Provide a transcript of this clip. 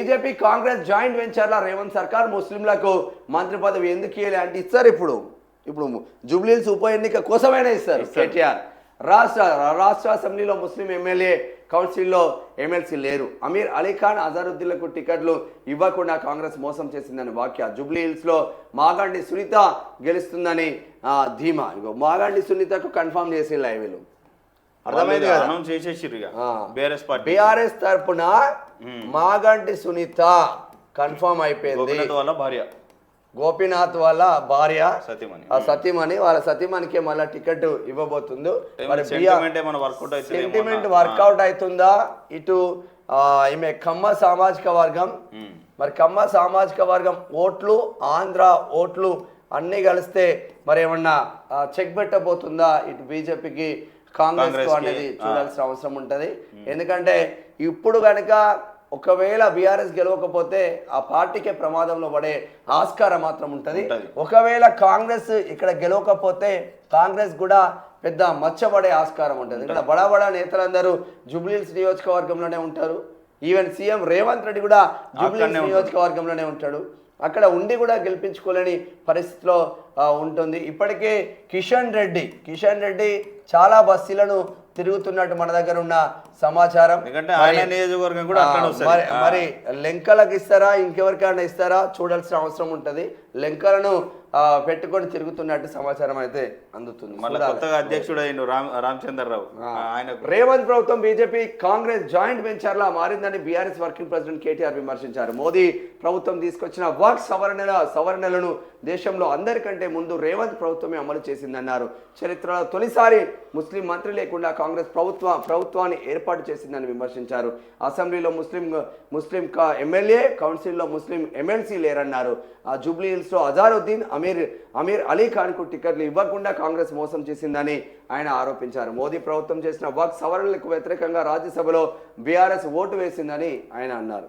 BJP Congress joint వెంచర్ల Revanth సర్కార్ ముస్లింలకు మంత్రి పదవి ఎందుకు ఇవ్వాలి అంటే ఇస్తారు. ఇప్పుడు జూబ్లీహిల్స్ ఉప ఎన్నిక కోసమైనా ఇస్తారు కేటీఆర్. రాష్ట్ర అసెంబ్లీలో ముస్లిం ఎమ్మెల్యే కౌన్సిల్లో ఎమ్మెల్సీ లేరు. అమీర్ అలీఖాన్ అజారుద్దీన్లకు టికెట్లు ఇవ్వకుండా కాంగ్రెస్ మోసం చేసిందని వ్యాఖ్య. జూబ్లీహిల్స్లో మాగంటి సునీత గెలుస్తుందని ధీమా. ఇగో మాగంటి సునీతకు కన్ఫర్మ్ చేసి వీళ్ళు అర్థమైంది కదా. బీఆర్ఎస్ తరపున మాగంటి సునీత కన్ఫర్మ్ అయిపోయింది. గోపీనాథ్ వాళ్ళ భార్య సతీమణి వాళ్ళ సతీమణికి మళ్ళీ టికెట్ ఇవ్వబోతుంది. సెంటిమెంట్ వర్కౌట్ అవుతుందా? ఇటు ఈమె కమ్మ సామాజిక వర్గం, మరి కమ్మ సామాజిక వర్గం ఓట్లు, ఆంధ్ర ఓట్లు అన్నీ కలిస్తే మరి ఏమన్నా చెక్ పెట్టబోతుందా ఇటు బీజేపీకి కాంగ్రెస్ అనేది చూడాల్సిన అవసరం ఉంటుంది. ఎందుకంటే ఇప్పుడు కనుక ఒకవేళ బీఆర్ఎస్ గెలవకపోతే ఆ పార్టీకే ప్రమాదంలో పడే ఆస్కారం మాత్రం ఉంటుంది. ఒకవేళ కాంగ్రెస్ ఇక్కడ గెలవకపోతే కాంగ్రెస్ కూడా పెద్ద మచ్చబడే ఆస్కారం ఉంటుంది. ఇక్కడ బడా నేతలందరూ జూబ్లీహిల్స్ నియోజకవర్గంలోనే ఉంటారు. ఈవెన్ సీఎం రేవంత్ రెడ్డి కూడా జూబ్లీహిల్స్ నియోజకవర్గంలోనే ఉంటాడు. అక్కడ ఉండి కూడా గెలిపించుకోలేని పరిస్థితిలో ఉంటుంది. ఇప్పటికే కిషన్ రెడ్డి చాలా బస్తీలను తిరుగుతున్నట్టు మన దగ్గర ఉన్న సమాచారం. మరి లెంకలకు ఇస్తారా ఇంకెవరికైనా ఇస్తారా చూడాల్సిన అవసరం ఉంటుంది. లెంకలను పెట్టుకొని తిరుగుతున్నట్టు సమాచారం అయితే అందుతుంది. అధ్యక్షుడు రామచంద్రరావు రేవంత్ ప్రభుత్వం బీజేపీ కాంగ్రెస్ జాయింట్ వెంచర్లా మారిందని బీఆర్ఎస్ వర్కింగ్ ప్రెసిడెంట్ కేటీఆర్ విమర్శించారు. మోదీ ప్రభుత్వం తీసుకొచ్చిన వక్ఫ్ సవరణలను దేశంలో అందరికంటే ముందు రేవంత్ ప్రభుత్వమే అమలు చేసిందన్నారు. చరిత్రలో తొలిసారి ముస్లిం మంత్రి లేకుండా కాంగ్రెస్ ప్రభుత్వాన్ని ఏర్పాటు చేసిందని విమర్శించారు. అసెంబ్లీలో ముస్లిం ఎమ్మెల్యే, కౌన్సిల్లో ముస్లిం ఎమ్మెల్సీ లేరన్నారు. జూబ్లీహిల్స్ లో అజారుద్దీన్, అమీర్ అలీ ఖాన్ కు టికెట్లు ఇవ్వకుండా కాంగ్రెస్ మోసం చేసిందని ఆయన ఆరోపించారు. మోదీ ప్రభుత్వం చేసిన వక్ఫ్ సవరణలకు వ్యతిరేకంగా రాజ్యసభలో బీఆర్ఎస్ ఓటు వేసిందని ఆయన అన్నారు.